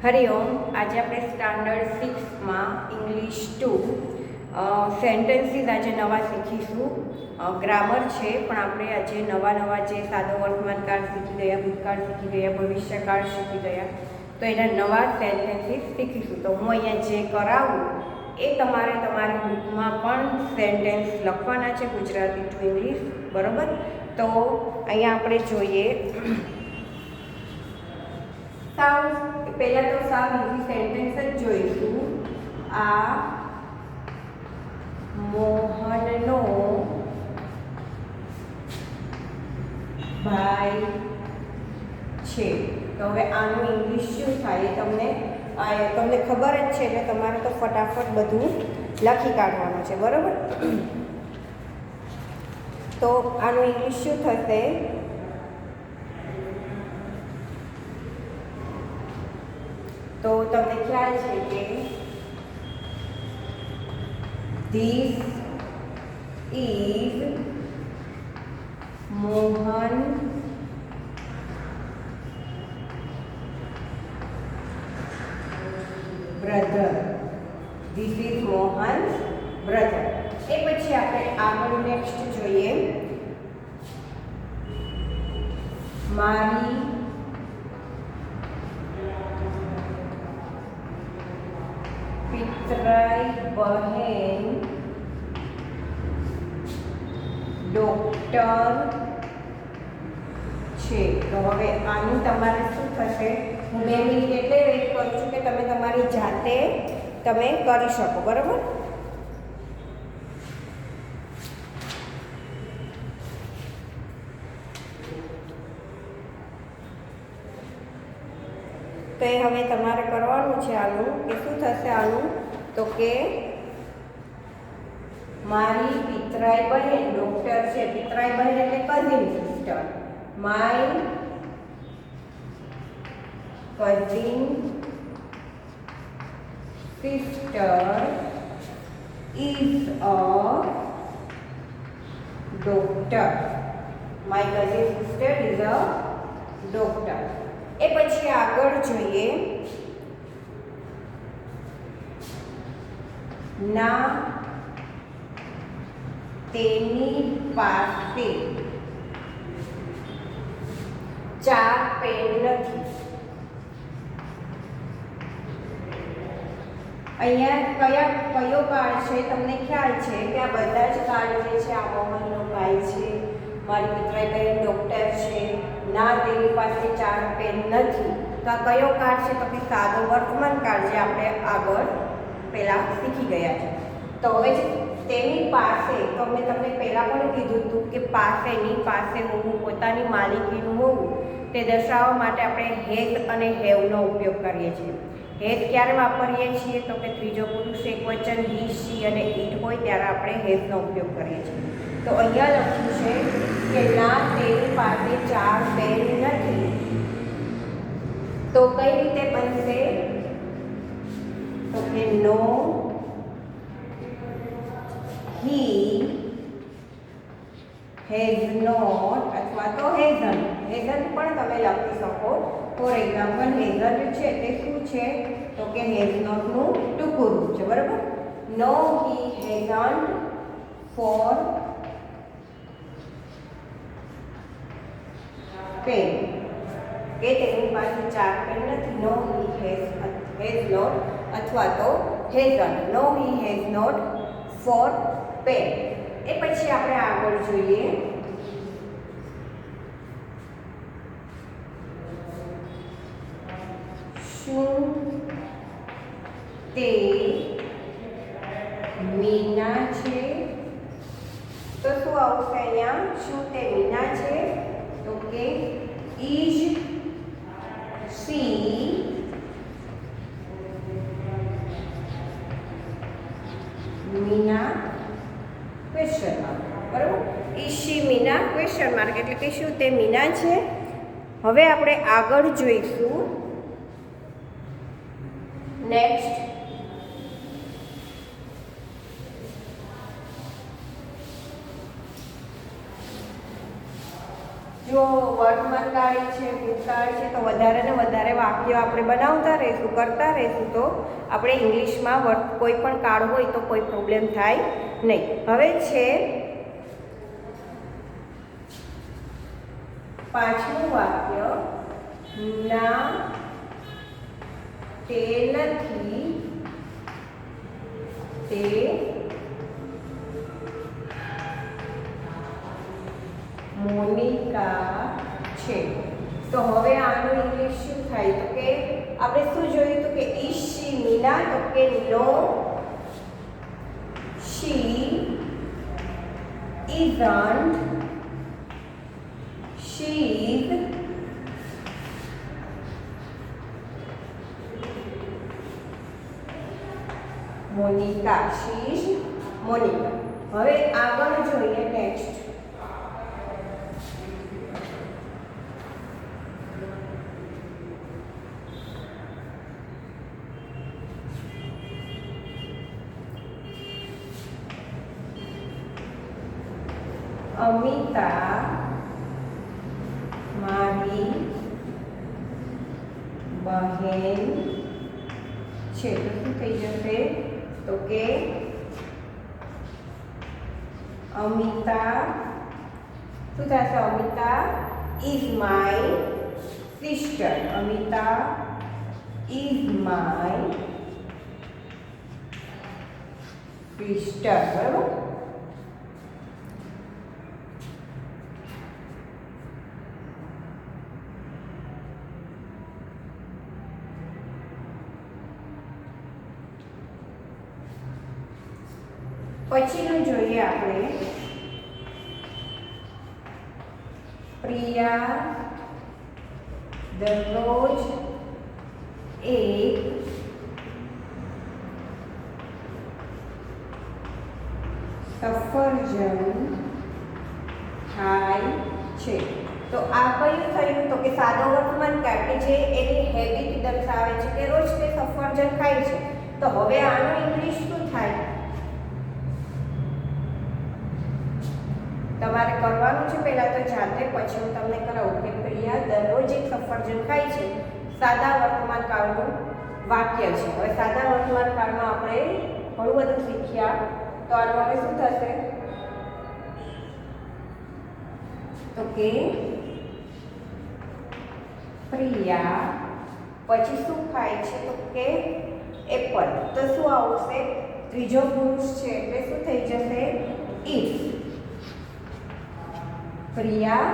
હરિઓમ. આજે આપણે સ્ટાન્ડર્ડ 6 માં ઇંગ્લિશ 2 સેન્ટેન્સીસ આજે નવા શીખીશું. ગ્રામર છે, પણ આપણે આજે નવા જે સાદો વર્તમાનકાળ શીખી ગયા, ભૂતકાળ શીખી ગયા, ભવિષ્યકાળ શીખી ગયા, તો એના નવા સેન્ટેન્સીસ શીખીશું. તો હું અહીંયા જે કરાવું એ તમારે તમારી બુકમાં પણ સેન્ટેન્સ લખવાના છે, ગુજરાતી ટુ ઇંગ્લિશ. બરાબર? તો અહીંયા આપણે જોઈએ પહેલાં તો સાવ ઇઝી સેન્ટેન્સ જ જોઈશું. આ મોહનનો ભાઈ છે. તો હવે આનું ઇંગ્લિશ શું થાય તમને ખબર જ છે, એટલે તમારે તો ફટાફટ બધું લખી કાઢવાનું છે. બરાબર? તો આનું ઇંગ્લિશ શું થશે? તો તમને ખ્યાલ છે કે this is Mohan brother. This is Mohan brother. એ પછી આપણે આગળ નેક્સ્ટ જોઈએ. મારી પિતરાઈ બહેન ડોક્ટર છે. તો હવે આનું તમારે શું થશે? હું 2 મિનિટ એટલે વેઇટ કરું છું કે તમે તમારી જાતે તમે કરી શકો. બરાબર? તો એ હવે તમારે કરવાનું છે. આનું કે શું થશે? આનું તો કે મારી પિતરાઈ બહેન ડોક્ટર છે. પિતરાઈ બહેન એટલે cousin sister. My cousin sister is a doctor. My cousin sister is a doctor. એ પછી આગળ જોઈએ. ના તેની પાસે 4 પેન નથી. અહીંયા કયો કાર્ડ છે? તમને ખ્યાલ છે કે આ બધા જ કાર્ડ જે છે, આ મોહનનો ભાઈ છે, મારી પિતરાઈ બહેન ડોક્ટર છે, ના તેની પાસે 4 પેન નથી. તો આ કયો કાર્ડ છે? તો કે સાદો વર્તમાન કાર્ડ, જે આપણે આગળ પહેલા શીખી ગયા છે. તો હવે તેની પાસે, તો મેં તમને પહેલાં પણ કીધું હતું કે પાસેની પાસે હોવું, પોતાની માલિકીનું હોવું, તે દર્શાવવા માટે આપણે હેઝ અને હેવનો ઉપયોગ કરીએ છીએ. હેઝ ક્યારે વાપરીએ છીએ? તો કે ત્રીજો પુરુષ એકવચન હી, શી અને ઇટ હોય ત્યારે આપણે હેઝનો ઉપયોગ કરીએ છીએ. તો અહીંયા લખ્યું છે કે ના તેની પાસે 4 પેન નથી. તો કઈ રીતે બનશે? તો કે નો he has not અથવા તો hasn't. hasn't પણ તમે લખી શકો. ફોર એક્ઝામ્પલ, hasn't છે તે શું છે? તો કે has not નું ટૂંકું રૂપ છે. બરાબર? નો he hasn't for પેન. કે તેની પાસે 4 પેન નથી. નો he has not અથવા તો hasn't. No he has not for pen. એ પછી આપણે આગળ જોઈએ. શું તે મીના છે? તો શું આવશે અહીંયા? શું તે મીના છે? તો કે is she Meena question mark. બરાબર? Is she Meena question mark એટલે કે શું તે મીના છે? હવે આપણે આગળ જોઈશું. નેક્સ્ટ જો વર્તમાનકાળ છે, ભૂતકાળ છે, તો વધારે ને વધારે વાક્યો આપણે બનાવતા રહીશું, કરતા રહીશું, તો આપણે ઇંગ્લિશમાં કોઈ પણ કાળ હોય તો કોઈ પ્રોબ્લેમ થાય નહીં. હવે છે પાંચમું વાક્ય, ના તે નથી, તે મોનિકા છે. તો હવે આનું ઇંગ્લિશ શું થાય? તો કે આપણે શું જોયું તો કે ઇઝ શી મીના? તો કે no, she isn't, she is Monica, she is Monica. હવે આગળ જોઈએ નેક્સ્ટ. અમિતા મારી બહેન છે. તો શું થઈ જશે? તો કે અમિતા શું થશે? Amita is my sister. Amita is my sister. બરાબર. પછીનું જોઈએ આપણે. પ્રિયા દરરોજ એક સફરજન ખાય છે. તો આ કયું થયું? તો કે સાદો વર્તમાનકાળ કે જે એની હેબિટ દર્શાવે છે કે રોજ તે સફરજન ખાય છે. તો હવે આનું ઇંગ્લિશ શું થાય? તમારે કરવાનું છે પહેલાં તો જાતે, પછી હું તમને કરાવું કે પ્રિયા દરરોજ એક સફરજન ખાય છે. સાદા વર્તમાનકાળનું વાક્ય છે. હવે સાદા વર્તમાનકાળમાં આપણે ઘણું બધું શીખ્યા. તો આનું હવે શું થશે? તો કે પ્રિયા પછી શું ખાય છે? તો કે એપલ. તો શું આવશે? ત્રીજો પુરુષ છે એટલે શું થઈ જશે? ઇફ. પ્રિયા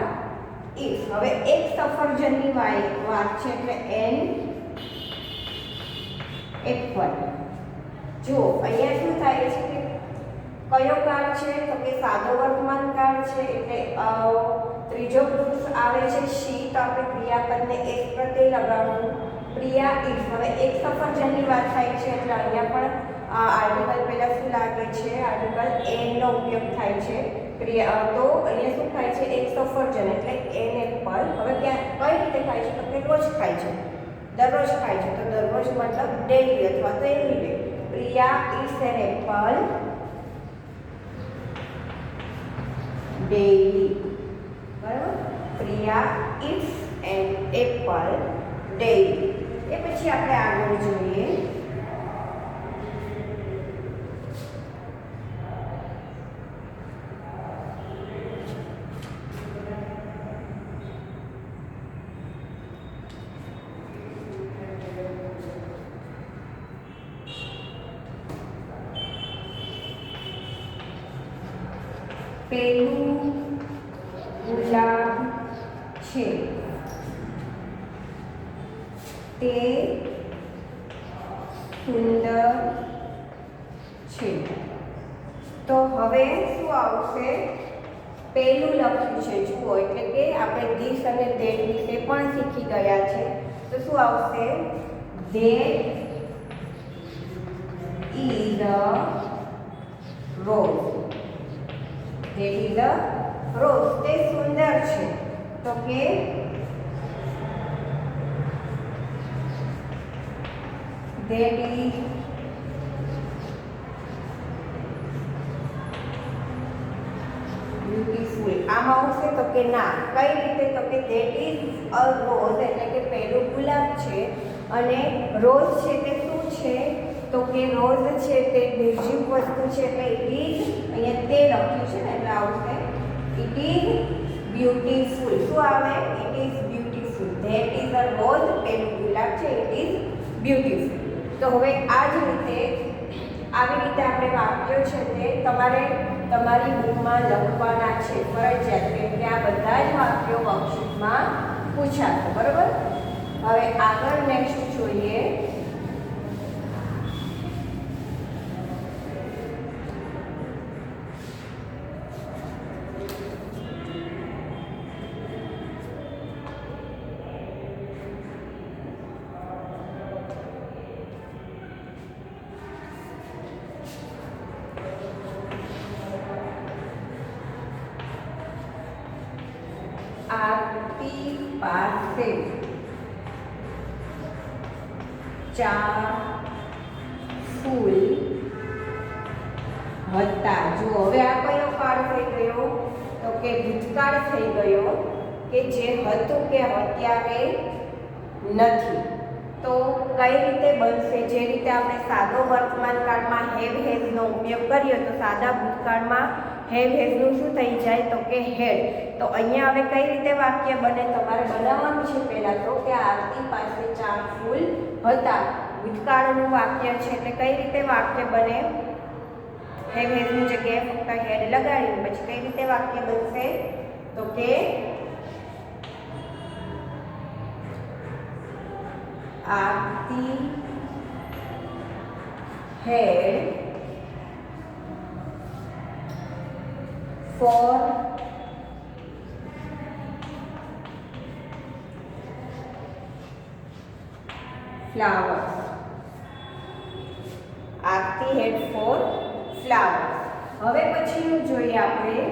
ઇફ. હવે એક સફરજનની વાત છે એટલે એન એપલ. જો અહીંયા શું થાય છે કે કયો કાળ છે? તો કે સાદો વર્તમાન કાળ છે એટલે ત્રીજો પુરુષ આવે છે શી. તો આપણે ક્રિયાપદને એક પ્રત્યય લગાવવું. પ્રિયા ઇફ. હવે એક સફરજનની વાત થાય છે એટલે અહીંયા પણ આર્ટિકલ પહેલા શું લાગે છે? આર્ટિકલ એન નો ઉપયોગ થાય છે. તો અહીંયા શું થાય છે? એક સફરજન એટલે એન એપલ. હવે ક્યાં કઈ રીતે ખાય છે? તો કે રોજ ખાય છે, દરરોજ ખાય છે. તો દરરોજ મતલબ ડેઈલી અથવા તો every day. Priya it's an apple daily. બરાબર. Priya it's an apple daily. એ પછી આપણે આગળ જોઈએ. પેલું ગુલાબ છે તે સુંદર છે. તો હવે શું આવશે? પેલું લખ્યું છે જુઓ, એટલે કે આપણે ધીસ અને ધેટ વિશે પણ શીખી ગયા છે. તો શું આવશે? That is a rose. That is a rose. તે સુંદર છે. તો કે ધેટ ઇઝ બ્યુટીફુલ. આમાં આવશે તો કે ના. કઈ રીતે? તો કે ધેટ ઇઝ અ રોઝ, એટલે કે પહેલું ગુલાબ છે. અને રોઝ છે તે શું છે? તો કે રોઝ છે તે નિર્જીવ વસ્તુ છે, એટલે ઇટ ઇઝ, અહીંયા તે લખ્યું છે ને એટલે આવશે ઇટ ઇઝ બ્યુટીફુલ. શું આવે? It is beautiful. That is a rose, પહેલું ગુલાબ છે, ઇટ ઇઝ બ્યુટીફુલ. તો હવે આ જ રીતે આવી રીતે આપણે વાક્યો છે તે તમારે તમારી બુકમાં લખવાના છે ફરજિયાત, કેમ કે આ બધા જ વાક્યો વર્કશીટમાં પૂછાશે. બરોબર? હવે આગળ નેક્સ્ટ જોઈએ. આપતી પાસે 4 ફૂલ હતા. જો હવે આ કયો કાળ થઈ ગયો? તો કે ભૂતકાળ થઈ ગયો, કે જે હતું કે અત્યારે નથી. તો કઈ રીતે બનશે? જે રીતે આપણે સાદો વર્તમાન કાળમાં હેવ હેઝનો ઉપયોગ કર્યો, તો સાદા ભૂતકાળમાં હેવ હેઝનું શું થઈ જાય? તો કે હેડ. તો અહીંયા હવે કઈ રીતે વાક્ય બને? તમારે બનાવવાનું છે પહેલા તો કે આરતી પાસે 4 ફૂલ હતા. ભૂતકાળનું વાક્ય છે એટલે કઈ રીતે વાક્ય બને? હેવ હેઝની જગ્યાએ ફક્ત હેડ લગાડીને પછી કઈ રીતે વાક્ય બનશે? તો કે આરતી હેડ 4 flowers. આરતી હેડ 4 flowers. હવે પછીનું જોઈએ આપણે.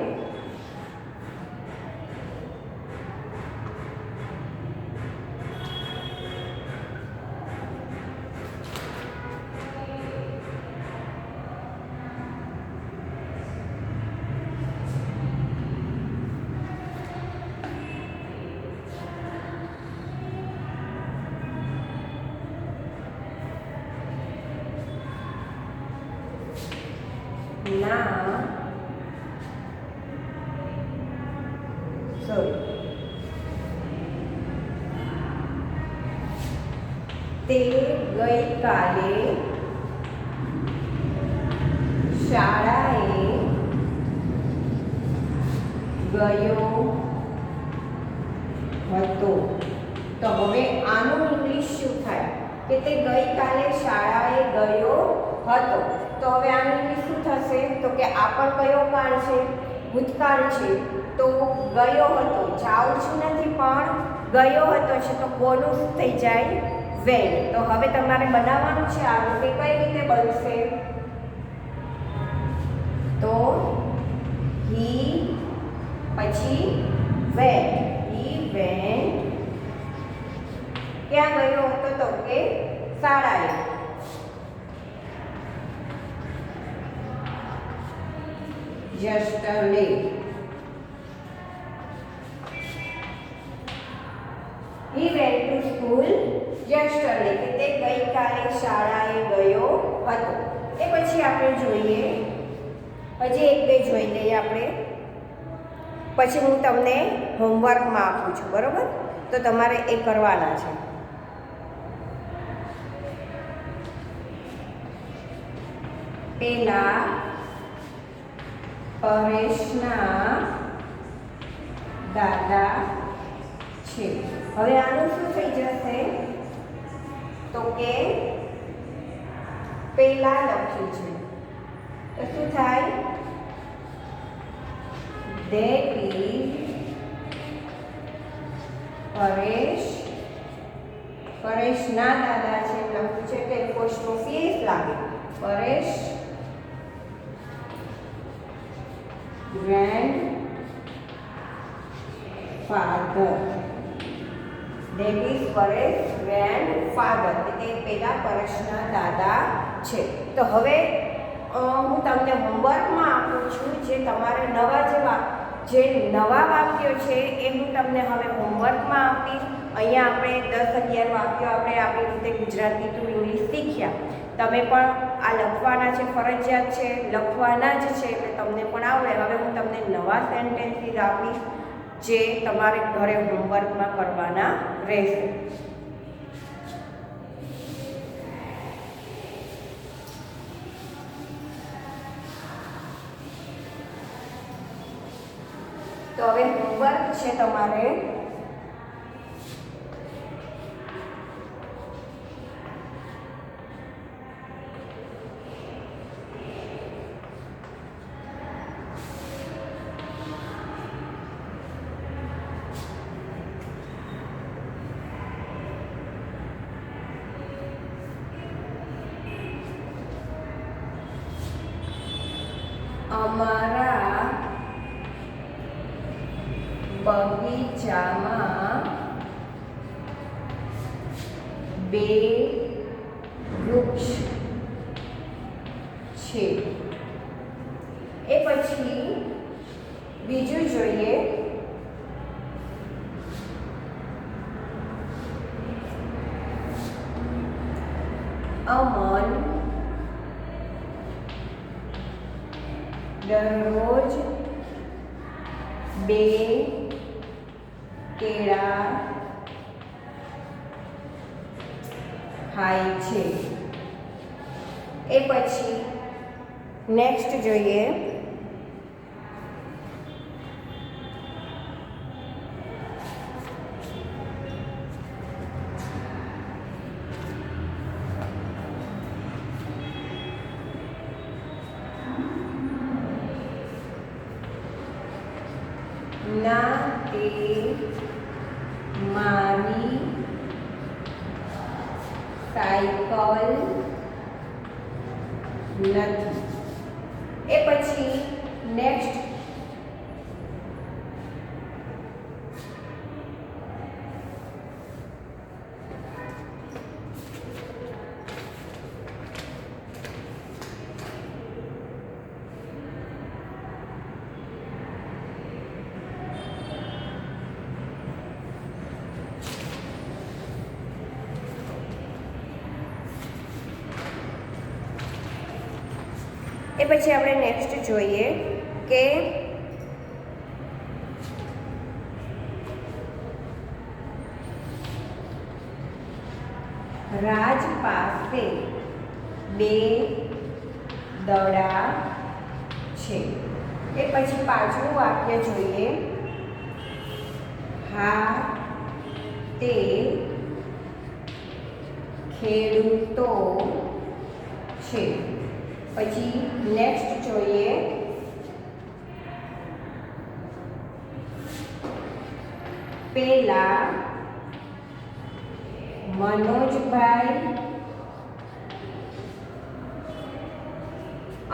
તે ગઈકાલે શાળાએ ગયો હતો. તો હવે આનું ઇંગ્લિશ શું થાય? કે તે ગઈકાલે શાળાએ ગયો હતો. તો હવે આનું ઇંગ્લિશ શું થશે? તો કે આ પણ કયો કાળ છે? ભૂતકાળ છે. તો ગયો હતો, જાઉં છું નથી પણ ગયો હતો છે, તો કોનું શું થઈ જાય? વેન. તો હવે તમારે બનાવવાનું છે આ રીતે. કઈ રીતે બનશે? તો હી પછી વેન. હી વેન ક્યાં ગયો હતો? તો કે શાળાએ. yesterday. He went to school yesterday. કે તે ગઈકાલે શાળાએ ગયો હતો. એ પછી આપણે જોઈએ, હજી એક બે જોઈ લઈએ આપણે, પછી હું તમને હોમવર્કમાં આપું છું. બરોબર? તો તમારે એ કરવાના છે. પેલા પરેશના દાદા છે. હવે આનું શું થઈ જશે? તો કે પેલા લખ્યું છે તો શું થાય? That is Paresh. પરેશના દાદા છે લખ્યું છે કે એપોસ્ટ્રોફી લાગે. Paresh grandfather. That is Paresh grandfather. એટલે પેલા પરેશના દાદા છે. તો હવે હું તમને હોમવર્કમાં આપું છું જે તમારે નવા જે નવા વાક્યો છે એ હું તમને હવે હોમવર્કમાં આપીશ. અહીંયા આપણે 10-11 વાક્યો આપણે આપણી રીતે ગુજરાતી ટુ ઇંગ્લિશ શીખ્યા. તમે પણ આ લખવાના છે, ફરજિયાત છે, લખવાના જ છે, એટલે તમને પણ આવડે. હવે હું તમને નવા સેન્ટેન્સીસ આપીશ જે તમારે ઘરે હોમવર્કમાં કરવાના રહેશે. તો હવે હોમવર્ક છે તમારે અમારા બગીચામાં 2 વૃક્ષ છે. એ પછી બીજું જોઈએ. અમન દરરોજ 2 કેળા ખાય છે. એ પછી નેક્સ્ટ જોઈએ. ના તે મારી સાયકલ નથી. એ પછી નેક્સ્ટ આપણે નેક્સ્ટ જોઈએ કે રાજ પાસે 2 દડા છે. એ પછી પાછું વાક્ય જોઈએ. હા તે ખેડૂતો છે. પછી નેક્સ્ટ જોઈએ. પેલા મનોજભાઈ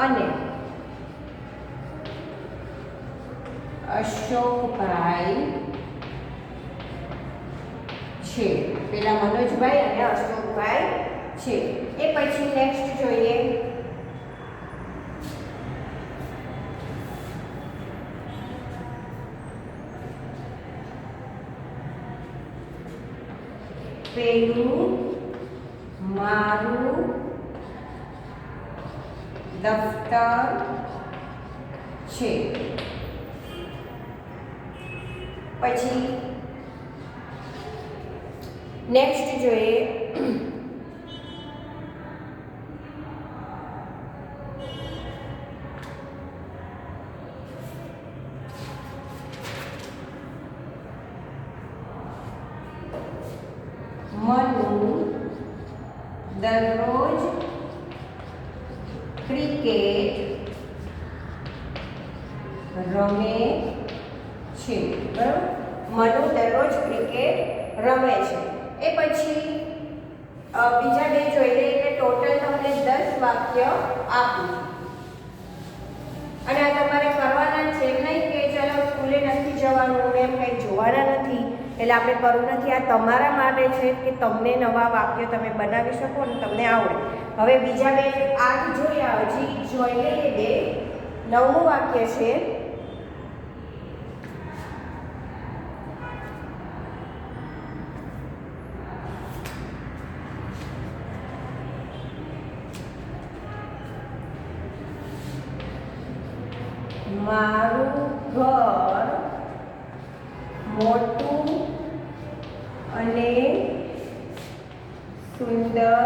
અને અશોકભાઈ છે. પેલા મનોજભાઈ અને અશોકભાઈ છે. એ પછી નેક્સ્ટ જોઈએ. પેલું મારું દફતર છે. પછી નેક્સ્ટ જોઈએ. મનુ દરરોજ ક્રિકેટ રમે છે. બરાબર, મનુ દરરોજ ક્રિકેટ રમે છે. એ પછી બીજા 2 જોઈ લઈએ. એટલે ટોટલ તમને 10 વાક્ય આપું અને આ તમારે કરવાના છે. નહીં કે ચલો સ્કૂલે નથી જવાનું, એમ કંઈ જોવાના નથી એટલે આપણે કરવું નથી. આ તમારા માટે છે કે તમને નવા વાક્યો તમે બનાવી શકો અને તમને આવડે. હવે બીજા 2 8 જોયા, હજી જોઈ લઈએ 2. 9મું વાક્ય છે. મારું ઘર મોટું અને સુંદર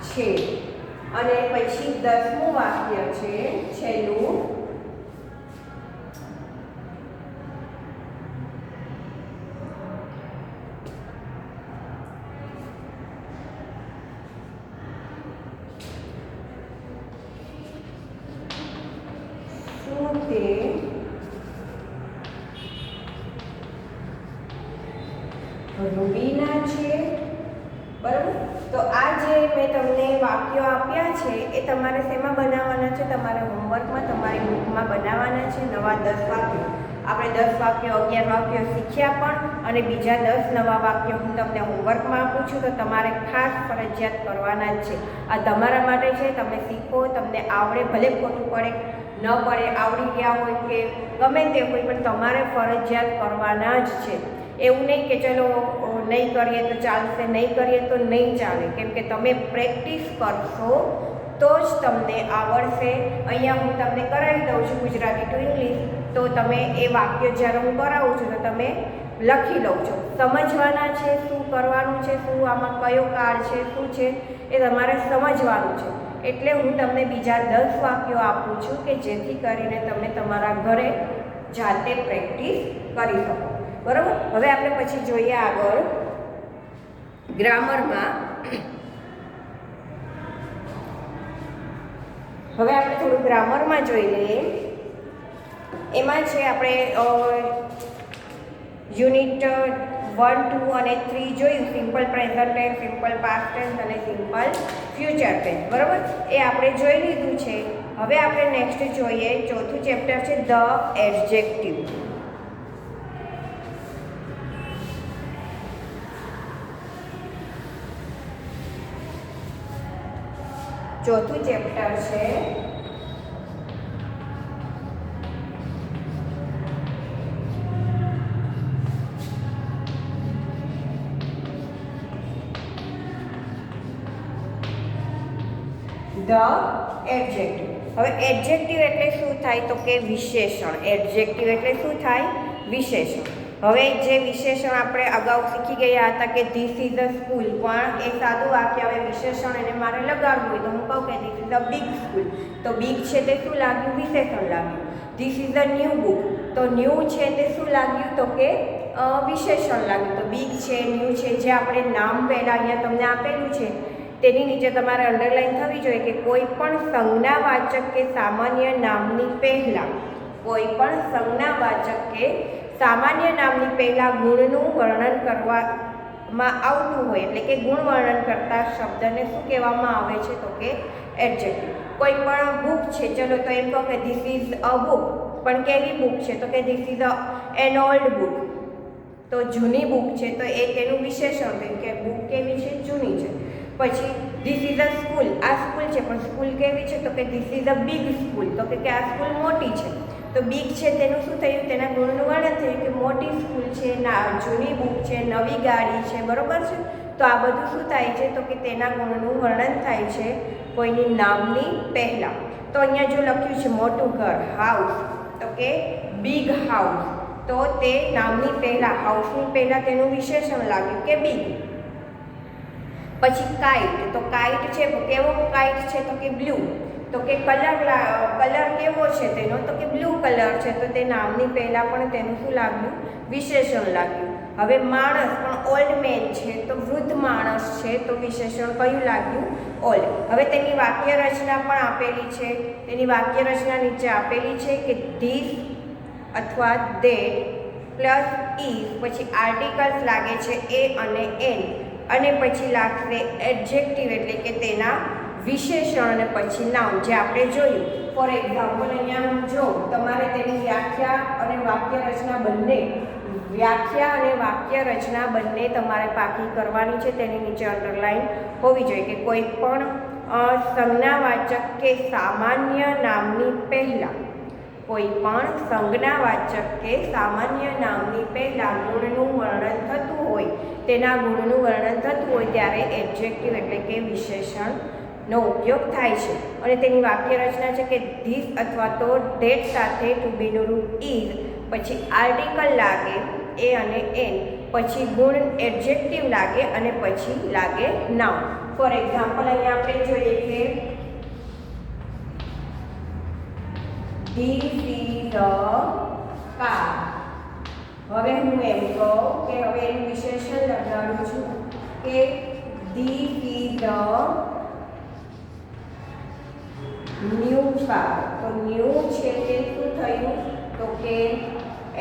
છે. અને પછી 10મું વાક્ય છે છેલ્લું. શું તે રૂબીના છે? બરાબર. તો આ જે મેં તમને વાક્યો આપ્યા છે એ તમારે શેમાં બનાવવાના છે? તમારે હોમવર્કમાં તમારી બુકમાં બનાવવાના છે. નવા 10 વાક્યો. આપણે 10 વાક્યો 11 વાક્યો શીખ્યા પણ, અને બીજા 10 નવા વાક્યો હું તમને હોમવર્કમાં આપું છું. તો તમારે ખાસ ફરજિયાત કરવાના જ છે. આ તમારા માટે છે. તમે શીખો, તમને આવડે, ભલે ખોટું પડે ન પડે, આવડી ગયા હોય કે ગમે તે હોય, પણ તમારે ફરજિયાત કરવાના જ છે. એવું નહીં કે ચલો નહીં કરીએ તો ચાલશે, નહીં કરીએ તો નહીં ચાલે, કેમ કે તમે પ્રેક્ટિસ કરશો તો જ તમને આવડશે. અહીંયા હું તમને કરાવી દઉં છું ગુજરાતી ટુ ઇંગ્લિશ, તો તમે એ વાક્ય જ્યારે હું કરાવું છું તો તમે લખી લો છો. સમજવાના છે શું કરવાનું છે, શું આમાં કયો કાળ છે, શું છે એ તમારે સમજવાનું છે. એટલે હું તમને બીજા 10 વાક્યો આપું છું કે જેથી કરીને તમે તમારા ઘરે જાતે પ્રેક્ટિસ કરી શકો. બરાબર. હવે આપણે પછી જોઈએ આગળ ગ્રામરમાં. હવે આપણે થોડું ગ્રામરમાં જોઈ લઈએ. એમાં છે આપણે યુનિટ 1, 2 અને 3 જોયું. Simple present tense, simple past tense અને સિમ્પલ ફ્યુચર ટેન્સ. બરાબર. એ આપણે જોઈ લીધું છે. હવે આપણે નેક્સ્ટ જોઈએ. ચોથું ચેપ્ટર છે ધ એડજેક્ટિવ. ચોથું ચેપ્ટર છે ધ એડજેક્ટિવ. હવે એડજેક્ટિવ એટલે શું થાય તો કે વિશેષણ. એડજેક્ટિવ એટલે શું થાય? વિશેષણ. હવે જે વિશેષણ આપણે અગાઉ શીખી ગયા હતા કે ધીસ ઇઝ અ સ્કૂલ, પણ એ સાદું વાક્ય હવે વિશેષણ એને મારે લગાડવું હોય તો હું કહું કે this is a big school. તો બિગ છે તે શું લાગ્યું? વિશેષણ લાગ્યું. This is a new book, તો ન્યૂ છે તે શું લાગ્યું તો કે વિશેષણ લાગ્યું. તો બિગ છે, ન્યૂ છે, જે આપણે નામ પહેલાં અહીંયા તમને આપેલું છે તેની નીચે તમારે અંડરલાઈન થવી જોઈએ કે કોઈ પણ સંજ્ઞાવાચક કે સામાન્ય નામની પહેલાં, કોઈ પણ સંજ્ઞાવાચક કે સામાન્ય નામની પહેલાં ગુણનું વર્ણન કરવામાં આવતું હોય, એટલે કે ગુણ વર્ણન કરતા શબ્દને શું કહેવામાં આવે છે તો કે એડજેક્ટિવ. કોઈ પણ બુક છે, ચલો તો એમ કહો કે ધીસ ઇઝ અ બુક, પણ કેવી બુક છે તો કે this is an old book. તો જૂની બુક છે તો એ તેનું વિશેષણ થયું કે બુક કેવી છે? જૂની છે. પછી ધીસ ઇઝ અ સ્કૂલ, આ સ્કૂલ છે પણ સ્કૂલ કેવી છે તો કે this is a big school, તો કે આ સ્કૂલ મોટી છે. તો બિગ છે તેનું શું થયું? તેના ગુણનું વર્ણન થયું કે મોટી સ્કૂલ છે, જૂની બુક છે, નવી ગાડી છે. બરોબર છે. તો આ બધું શું થાય છે તો કે તેના ગુણનું વર્ણન થાય છે કોઈની નામની પહેલાં. તો અહીંયા જો લખ્યું છે મોટું ઘર, હાઉસ, તો કે બિગ હાઉસ, તો તે નામની પહેલાં, હાઉસની પહેલાં તેનું વિશેષણ લાગ્યું કે બિગ. પછી કાઇટ, તો કાઇટ છે કેવો કાઇટ છે તો કે બ્લુ, તો કે કલર કેવો છે તેનો તો કે બ્લુ કલર છે, તો તે નામની પહેલાં પણ તેનું શું લાગ્યું? વિશેષણ લાગ્યું. હવે માણસ, પણ ઓલ્ડ મેન છે તો વૃદ્ધ માણસ છે, તો વિશેષણ કયું લાગ્યું? ઓલ્ડ. હવે તેની વાક્ય રચના પણ આપેલી છે. તેની વાક્ય રચના નીચે આપેલી છે કે ધીસ અથવા ધેટ પ્લસ ઇઝ, પછી આર્ટિકલ્સ લાગે છે એ અને એન, અને પછી લાગશે એડજેક્ટિવ એટલે કે તેના વિશેષણ, અને પછી નાઉન જે આપણે જોયું. ફોર એક્ઝામ્પલ અહીંયા જો તમારે તેની વ્યાખ્યા અને વાક્ય રચના બંને તમારે પાકી કરવાની છે. તેની નીચે અંડરલાઈન હોવી જોઈએ કે કોઈ પણ સંજ્ઞાવાચક કે સામાન્ય નામની પહેલાં, કોઈ પણ સંજ્ઞાવાચક કે સામાન્ય નામની પહેલાં ગુણનું વર્ણન થતું હોય, તેના ગુણનું વર્ણન થતું હોય ત્યારે એડજેક્ટિવ એટલે કે વિશેષણ નો ઉપયોગ થાય છે અને તેની વાક્ય રચના છે કે ધીસ અથવા તો ધેટ સાથે ટુ બીનું રૂપ ઇઝ, પછી આર્ટિકલ લાગે એ અને એન, પછી ગુણ એડજેક્ટિવ લાગે અને પછી લાગે નાઉન. ફોર એક્ઝામ્પલ અહીંયા આપણે જોઈએ કે ધીસ ઇઝ અ કાર. હવે હું એમ કહું કે હવે એનું વિશેષણ લગાડું છું કે this is a new car. તો ન્યૂ છે તે શું થયું તો કે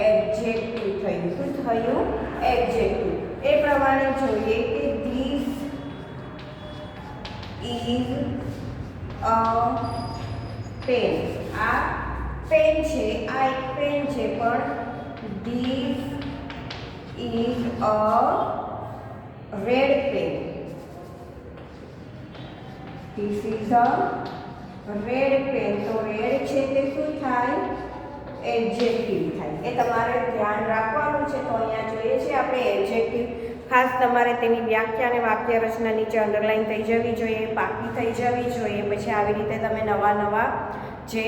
એડજેક્ટિવ થયું. શું થયું? એડજેક્ટિવ. એ પ્રમાણે જોઈએ કે ધીસ ઇઝ અ પેન. આ પેન છે, આ એક પેન છે, પણ this is a red pen. This is a red pen. તો રેડ છે તે શું થાય? એડજેક્ટિવ થાય. એ તમારે ધ્યાન રાખવાનું છે. તો અહીંયા જોઈએ છે આપણે એડજેક્ટિવ. ખાસ તમારે તેની વ્યાખ્યા અને વાક્ય રચના નીચે અંડરલાઈન થઈ જવી જોઈએ, પાકી થઈ જવી જોઈએ. પછી આવી રીતે તમે નવા નવા જે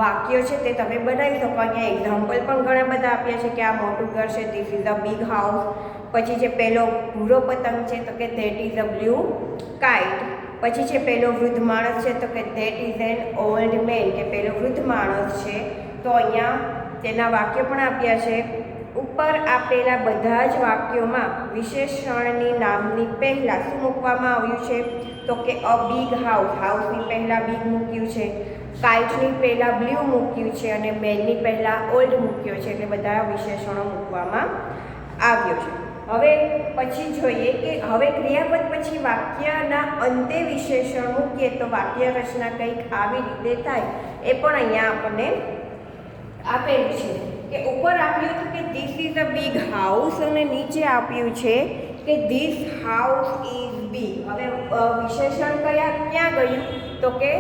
વાક્યો છે તે તમે બનાવી શકો. અહીંયા એક્ઝામ્પલ પણ ઘણા બધા આપ્યા છે કે આ મોટું ઘર છે, this is a big house. પછી જે પેલો ભૂરો પતંગ છે તો કે that is a blue kite. પછી છે પેલો વૃદ્ધ માણસ છે તો કે that is an old man, કે પેલો વૃદ્ધ માણસ છે. તો અહીંયા તેના વાક્યો પણ આપ્યા છે. ઉપર આપેલા બધા જ વાક્યોમાં વિશેષણની નામની પહેલાં શું મૂકવામાં આવ્યું છે તો કે અ બિગ હાઉસ. હાઉસની પહેલાં બિગ મૂક્યું છે, કાઇટની પહેલાં બ્લુ મૂક્યું છે અને મેનની પહેલાં ઓલ્ડ મૂક્યો છે. એટલે બધા વિશેષણો મૂકવામાં આવ્યો છે. હવે પછી જોઈએ કે હવે ક્રિયાપદ પછી વાક્યના અંતે વિશેષણ મૂકીએ તો વાક્ય રચના કંઈક આવી રીતે થાય. એ પણ અહીંયા આપણને આપેલું છે કે ઉપર આપ્યું હતું કે this is a big house અને નીચે આપ્યું છે કે ધીસ હાઉસ ઇઝ બિગ. હવે વિશેષણ ક્યાં ગયું તો કે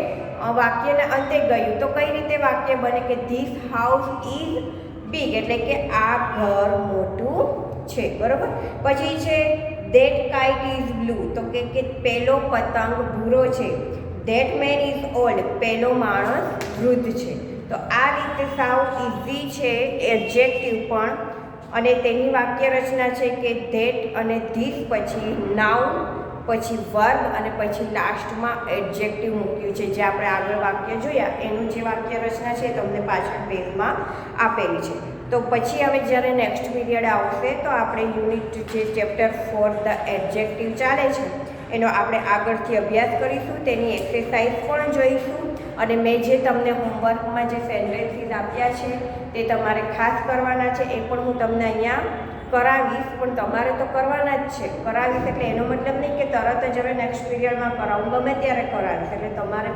વાક્યના અંતે ગયું. તો કઈ રીતે વાક્ય બને કે ધીસ હાઉસ ઇઝ બિગ, એટલે કે આ ઘર મોટું છે. બરોબર. પછી છે ધેટ કાઇટ ઇઝ બ્લુ, તો કે પેલો પતંગ ભૂરો છે. ધેટ મેન ઇઝ ઓલ્ડ, પેલો માણસ વૃદ્ધ છે. તો આ રીતે સાવ ઇઝી છે એડજેક્ટિવ પણ. અને તેની વાક્ય રચના છે કે ધેટ અને ધીસ પછી નાઉન, પછી વર્બ અને પછી લાસ્ટમાં એડજેક્ટિવ મૂક્યું છે. જે આપણે આગળ વાક્ય જોયા એનું જે વાક્ય રચના છે તમને પાછળ પેજમાં આપેલી છે. તો પછી હવે જ્યારે નેક્સ્ટ પીરિયડ આવશે તો આપણે યુનિટ જે ચેપ્ટર 4 ધ એડજેક્ટિવ ચાલે છે એનો આપણે આગળથી અભ્યાસ કરીશું. તેની એક્સરસાઇઝ પણ જોઈશું અને મેં જે તમને હોમવર્કમાં જે સેન્ટેન્સીસ આપ્યા છે તે તમારે ખાસ કરવાના છે. એ પણ હું તમને અહીંયા કરાવીશ, પણ તમારે તો કરવાના જ છે. કરાવીશ એટલે એનો મતલબ નહીં કે તરત જ હવે નેક્સ્ટ પીરિયડમાં કરાવું, ગમે ત્યારે કરાવીશ. એટલે તમારે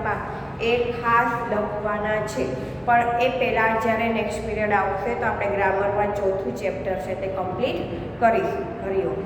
એ ખાસ લખવાના છે. પણ એ પહેલાં જ્યારે નેક્સ્ટ પીરિયડ આવશે તો આપણે ગ્રામરમાં ચોથું ચેપ્ટર છે તે કમ્પ્લીટ કરીશું. હરિઓમ.